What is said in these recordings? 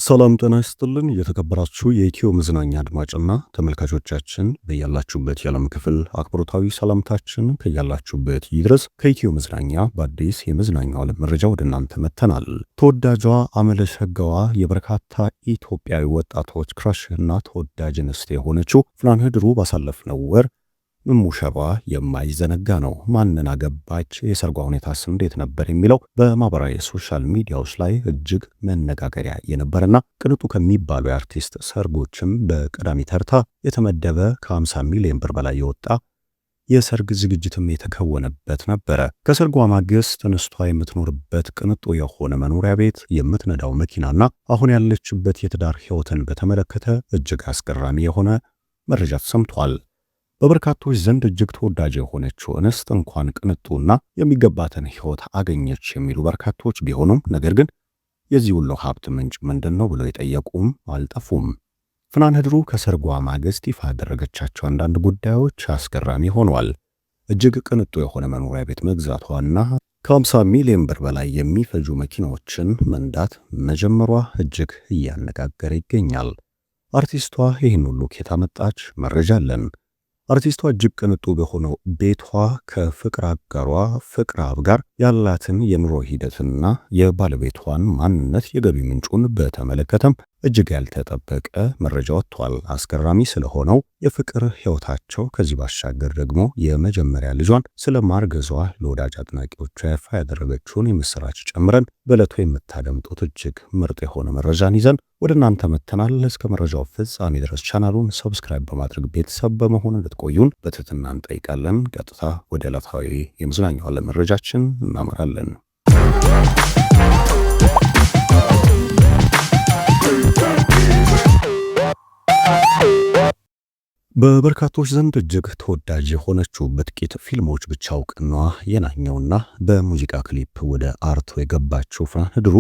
ሰላም ጤና ይስጥልን። የተከበራችሁ የኢትዮ መዝናኛ አድማጭና ተመልካቾቻችን በያላችሁበት የዓለም ክፍል አክብሮታዊ ሰላምታችን ከያላችሁበት ይድረስ። ከኢትዮ መዝናኛ በአዲስ የመዝናኛው ዓለም መረጃ ወደ እናንተ መጥተናል። ተወዳጇ አመለሸጋዋ የበርካታ ኢትዮጵያዊ ወጣቶች ክራሽና ተወዳጅ እንስት የሆነችው ፍናን ህድሩ ባሳለፍነው ወር ሙሸባ የማይዘነጋ ነው። ማንን አገባች? የሰርጓ ሁኔታስ እንዴት ነበር? የሚለው በማህበራዊ ሶሻል ሚዲያዎች ላይ እጅግ መነጋገሪያ የነበረና ቅንጡ ከሚባሉ የአርቲስት ሰርጎችም በቀዳሚ ተርታ የተመደበ ከ50 ሚሊዮን ብር በላይ የወጣ የሰርግ ዝግጅትም የተከወነበት ነበረ። ከሰርጓ ማግስት እንስቷ የምትኖርበት ቅንጡ የሆነ መኖሪያ ቤት፣ የምትነዳው መኪናና አሁን ያለችበት የትዳር ህይወትን በተመለከተ እጅግ አስገራሚ የሆነ መረጃ ተሰምቷል። በበርካቶች ዘንድ እጅግ ተወዳጅ የሆነችው እንስት እንኳን ቅንጡና የሚገባትን ህይወት አገኘች የሚሉ በርካቶች ቢሆኑም ነገር ግን የዚህ ሁሉ ሀብት ምንጭ ምንድነው ብለው የጠየቁም አልጠፉም። ፍናን ህድሩ ከሰርጓ ማግስት ይፋ ያደረገቻቸው አንዳንድ ጉዳዮች አስገራሚ ሆነዋል። እጅግ ቅንጡ የሆነ መኖሪያ ቤት መግዛቷና ከ50 ሚሊዮን ብር በላይ የሚፈጁ መኪናዎችን መንዳት መጀመሯ እጅግ እያነጋገረ ይገኛል። አርቲስቷ ይህን ሁሉ ከየት አመጣች? መረጃ አለን። አርቲስቷ እጅግ ቅንጡ በሆነው ቤቷ ከፍቅር አጋሯ ፍቅርአብ ጋር ያላትን የኑሮ ሂደትና የባለቤቷን ማንነት የገቢ ምንጩን በተመለከተም እጅግ ያልተጠበቀ መረጃ ወጥቷል። አስገራሚ ስለሆነው የፍቅር ህይወታቸው ከዚህ ባሻገር ደግሞ የመጀመሪያ ልጇን ስለ ማርገዟ ለወዳጅ አድናቂዎቿ ይፋ ያደረገችውን የምስራች ጨምረን በዕለቱ የምታደምጡት እጅግ ምርጥ የሆነ መረጃን ይዘን ወደ እናንተ መተናል። እስከ መረጃው ፍጻሜ ድረስ ቻናሉን ሰብስክራይብ በማድረግ ቤተሰብ በመሆን እንድትቆዩን በትህትና እንጠይቃለን። ቀጥታ ወደ ዕለታዊ የመዝናኛው ዓለም መረጃችን እናመራለን። በበርካቶች ዘንድ እጅግ ተወዳጅ የሆነችው በጥቂት ፊልሞች ብቻ እውቅናዋ የናኘውና በሙዚቃ ክሊፕ ወደ አርቶ የገባችው ፍናን ህድሩ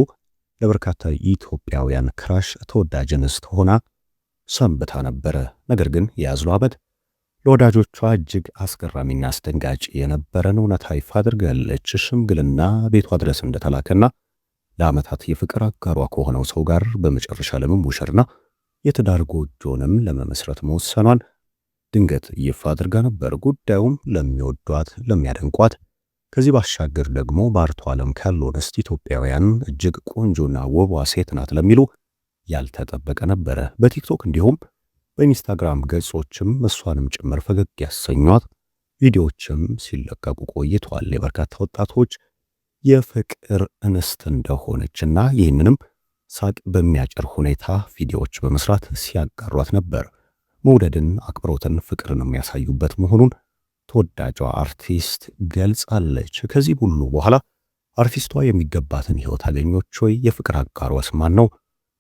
ለበርካታ ኢትዮጵያውያን ክራሽ ተወዳጅ እንስት ሆና ሰንብታ ነበረ። ነገር ግን የያዝነው ዓመት ለወዳጆቿ እጅግ አስገራሚና አስደንጋጭ የነበረን እውነታ ይፋ አድርጋለች። ሽምግልና ቤቷ ድረስ እንደተላከና ለዓመታት የፍቅር አጋሯ ከሆነው ሰው ጋር በመጨረሻ ለመሞሸርና የትዳር ጎጆንም ለመመስረት መወሰኗን ድንገት ይፋ አድርጋ ነበር። ጉዳዩም ለሚወዷት ለሚያደንቋት፣ ከዚህ ባሻገር ደግሞ በአርቱ ዓለም ካሉ እንስት ኢትዮጵያውያን እጅግ ቆንጆና ውቧ ሴት ናት ለሚሉ ያልተጠበቀ ነበረ። በቲክቶክ እንዲሁም በኢንስታግራም ገጾችም እሷንም ጭምር ፈገግ ያሰኟት ቪዲዮዎችም ሲለቀቁ ቆይተዋል። የበርካታ ወጣቶች የፍቅር እንስት እንደሆነችና ይህንንም ሳቅ በሚያጭር ሁኔታ ቪዲዮዎች በመስራት ሲያጋሯት ነበር። መውደድን፣ አክብሮትን፣ ፍቅርን የሚያሳዩበት መሆኑን ተወዳጇ አርቲስት ገልጻለች። ከዚህ ሁሉ በኋላ አርቲስቷ የሚገባትን ህይወት አገኘች ወይ? የፍቅር አጋሯስ ማን ነው?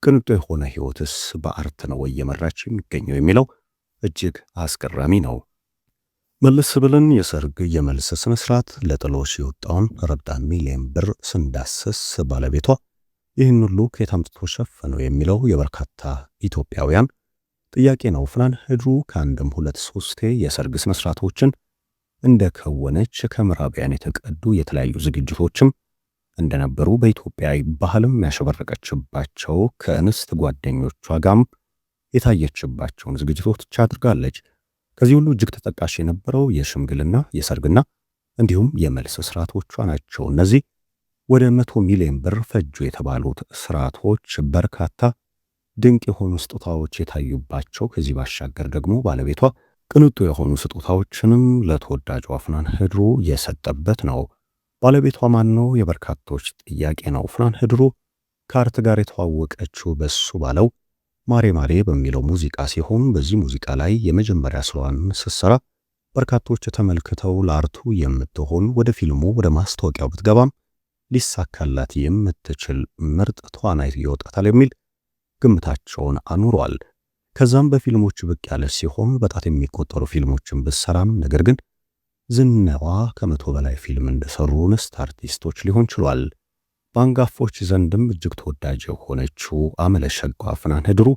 ቅንጡ የሆነ ህይወትስ በአርት ነው ወይ የመራች የሚገኘው የሚለው እጅግ አስገራሚ ነው። መለስ ብለን የሰርግ የመልስ ስነ ስርዓት ለጥሎሽ የወጣውን ረብጣን ሚሊዮን ብር ስንዳስስ ባለቤቷ ይህን ሁሉ ከየት አምጥቶ ሸፈነው የሚለው የበርካታ ኢትዮጵያውያን ጥያቄ ነው። ፍናን ህድሩ ከአንድም ሁለት ሶስቴ የሰርግ ስነ ስርዓቶችን እንደከወነች ከምዕራባውያን የተቀዱ የተለያዩ ዝግጅቶችም እንደነበሩ በኢትዮጵያዊ ባህልም ያሸበረቀችባቸው ከእንስት ጓደኞቿ ጋርም የታየችባቸውን ዝግጅቶች አድርጋለች። ከዚህ ሁሉ እጅግ ተጠቃሽ የነበረው የሽምግልና የሰርግና እንዲሁም የመልስ ስርዓቶቿ ናቸው። እነዚህ ወደ 100 ሚሊዮን ብር ፈጁ የተባሉት ስርዓቶች በርካታ ድንቅ የሆኑ ስጦታዎች የታዩባቸው፣ ከዚህ ባሻገር ደግሞ ባለቤቷ ቅንጡ የሆኑ ስጦታዎችንም ለተወዳጇ ፍናን ህድሩ የሰጠበት ነው። ባለቤቷ ማን ነው? የበርካቶች ጥያቄ ነው። ፍናን ህድሩ ከአርት ጋር የተዋወቀችው በሱ ባለው ማሬ ማሬ በሚለው ሙዚቃ ሲሆን በዚህ ሙዚቃ ላይ የመጀመሪያ ስራዋን ስትሰራ በርካቶች ተመልክተው ለአርቱ የምትሆን ወደ ፊልሙ ወደ ማስታወቂያው ብትገባም ሊሳካላት የምትችል ምርጥ ተዋናይት ይወጣታል የሚል ግምታቸውን አኑሯል። ከዛም በፊልሞች ብቅ ያለች ሲሆን በጣት የሚቆጠሩ ፊልሞችን ብትሰራም ነገር ግን ዝናዋ ከ100 በላይ ፊልም እንደሰሩ እንስት አርቲስቶች ሊሆን ችሏል። በአንጋፎች ዘንድም እጅግ ተወዳጅ የሆነችው አመለሸጋዋ ፍናን ህድሩ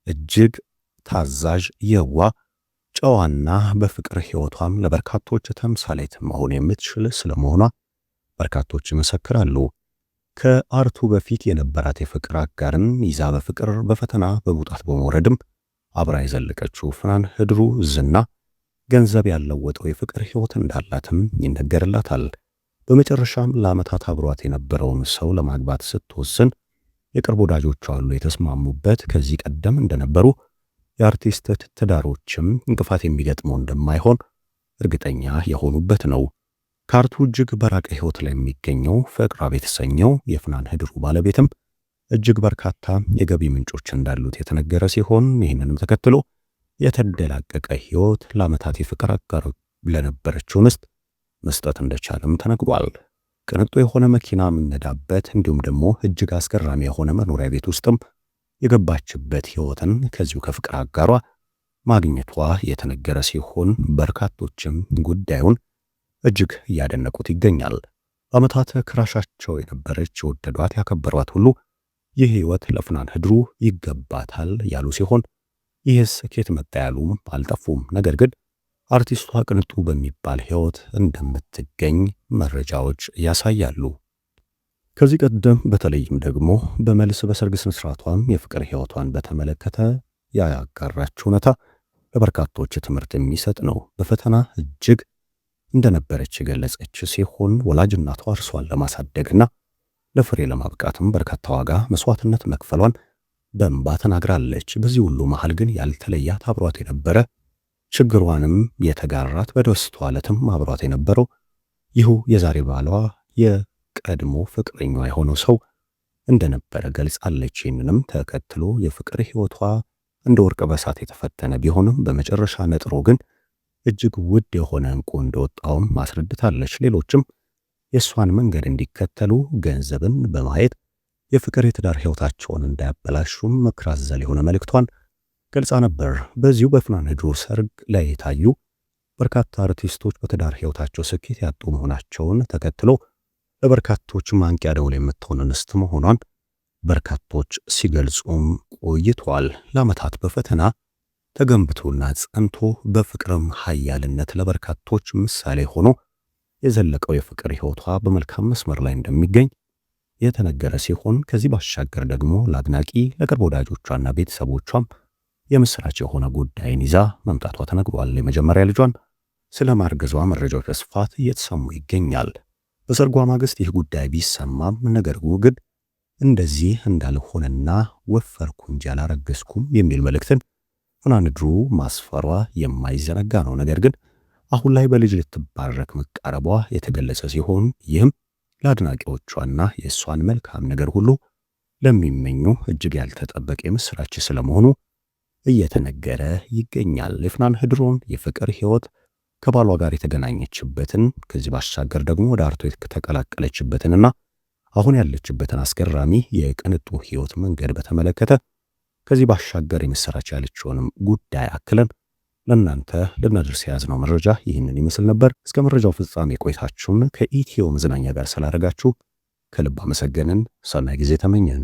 እጅግ ታዛዥ፣ የዋህ፣ ጨዋና በፍቅር ህይወቷም ለበርካቶች ተምሳሌት መሆን የምትችል ስለመሆኗ በርካቶች ይመሰክራሉ። ከአርቱ በፊት የነበራት የፍቅር አጋርን ይዛ በፍቅር በፈተና በመውጣት በመውረድም አብራ የዘለቀችው ፍናን ህድሩ ዝና ገንዘብ ያለወጠው የፍቅር ህይወት እንዳላትም ይነገርላታል። በመጨረሻም ለዓመታት አብሯት የነበረውን ሰው ለማግባት ስትወስን የቅርብ ወዳጆቿ ሁሉ የተስማሙበት ከዚህ ቀደም እንደነበሩ የአርቲስት ትዳሮችም እንቅፋት የሚገጥመው እንደማይሆን እርግጠኛ የሆኑበት ነው። ከአርቱ እጅግ በራቀ ህይወት ላይ የሚገኘው ፍቅራብ የተሰኘው የፍናን ህድሩ ባለቤትም እጅግ በርካታ የገቢ ምንጮች እንዳሉት የተነገረ ሲሆን ይህንንም ተከትሎ የተደላቀቀ ህይወት ለዓመታት የፍቅር አጋር ለነበረችው እንስት መስጠት እንደቻለም ተነግሯል። ቅንጡ የሆነ መኪና የምነዳበት እንዲሁም ደግሞ እጅግ አስገራሚ የሆነ መኖሪያ ቤት ውስጥም የገባችበት ህይወትን ከዚሁ ከፍቅር አጋሯ ማግኘቷ የተነገረ ሲሆን በርካቶችም ጉዳዩን እጅግ እያደነቁት ይገኛል። በዓመታት ክራሻቸው የነበረች የወደዷት ያከበሯት ሁሉ ይህ ህይወት ለፍናን ህድሩ ይገባታል ያሉ ሲሆን ይህስ ከየት መጣ ያሉም አልጠፉም። ነገር ግን አርቲስቷ ቅንጡ በሚባል ህይወት እንደምትገኝ መረጃዎች ያሳያሉ። ከዚህ ቀደም በተለይም ደግሞ በመልስ በሰርግ ስነስርዓቷም የፍቅር ህይወቷን በተመለከተ ያጋራችው እውነታ ለበርካቶች ትምህርት የሚሰጥ ነው። በፈተና እጅግ እንደነበረች የገለጸች ሲሆን ወላጅ እናቷ እርሷን ለማሳደግና ለፍሬ ለማብቃትም በርካታ ዋጋ መስዋዕትነት መክፈሏን በእንባ ተናግራለች። በዚህ ሁሉ መሃል ግን ያልተለያት አብሯት የነበረ ችግሯንም የተጋራት በደስታዋ ዕለትም አብሯት የነበረው ይሁ የዛሬ ባሏ የቀድሞ ፍቅረኛዋ የሆነው ሰው እንደነበረ ገልጻለች። ይህንንም ተከትሎ የፍቅር ህይወቷ እንደ ወርቅ በሳት የተፈተነ ቢሆንም በመጨረሻ ነጥሮ ግን እጅግ ውድ የሆነ ዕንቁ እንደወጣውም ማስረድታለች። ሌሎችም የእሷን መንገድ እንዲከተሉ ገንዘብን በማየት የፍቅር የትዳር ህይወታቸውን እንዳያበላሹም ምክር አዘል የሆነ መልእክቷን ገልጻ ነበር። በዚሁ በፍናን ህድሩ ሰርግ ላይ የታዩ በርካታ አርቲስቶች በትዳር ህይወታቸው ስኬት ያጡ መሆናቸውን ተከትሎ ለበርካቶች ማንቂያ ደውል የምትሆን እንስት መሆኗን በርካቶች ሲገልጹም ቆይቷል። ለዓመታት በፈተና ተገንብቶና ጸንቶ በፍቅርም ኃያልነት ለበርካቶች ምሳሌ ሆኖ የዘለቀው የፍቅር ህይወቷ በመልካም መስመር ላይ እንደሚገኝ የተነገረ ሲሆን ከዚህ ባሻገር ደግሞ ለአድናቂ ለቅርብ ወዳጆቿና ቤተሰቦቿም የምስራች የሆነ ጉዳይን ይዛ መምጣቷ ተነግሯል። የመጀመሪያ ልጇን ስለ ማርገዟ መረጃዎች በስፋት እየተሰሙ ይገኛል። በሰርጓ ማግስት ይህ ጉዳይ ቢሰማም ነገር ግን እንደዚህ እንዳልሆነና ወፈርኩ እንጂ አላረገዝኩም የሚል መልእክትን ፍናን ህድሩ ማስፈሯ የማይዘነጋ ነው። ነገር ግን አሁን ላይ በልጅ ልትባረክ መቃረቧ የተገለጸ ሲሆን ይህም ለአድናቂዎቿና የእሷን መልካም ነገር ሁሉ ለሚመኙ እጅግ ያልተጠበቀ የምስራች ስለመሆኑ እየተነገረ ይገኛል። የፍናን ህድሩን የፍቅር ህይወት ከባሏ ጋር የተገናኘችበትን ከዚህ ባሻገር ደግሞ ወደ አርቱ የተቀላቀለችበትንና አሁን ያለችበትን አስገራሚ የቅንጡ ህይወት መንገድ በተመለከተ ከዚህ ባሻገር የምስራች ያለችውንም ጉዳይ አክለን ለእናንተ ልናደርስ የያዝነው መረጃ ይህንን ይመስል ነበር። እስከ መረጃው ፍጻሜ ቆይታችሁን ከኢትዮ መዝናኛ ጋር ስላደረጋችሁ ከልብ አመሰገንን። ሰናይ ጊዜ ተመኘን።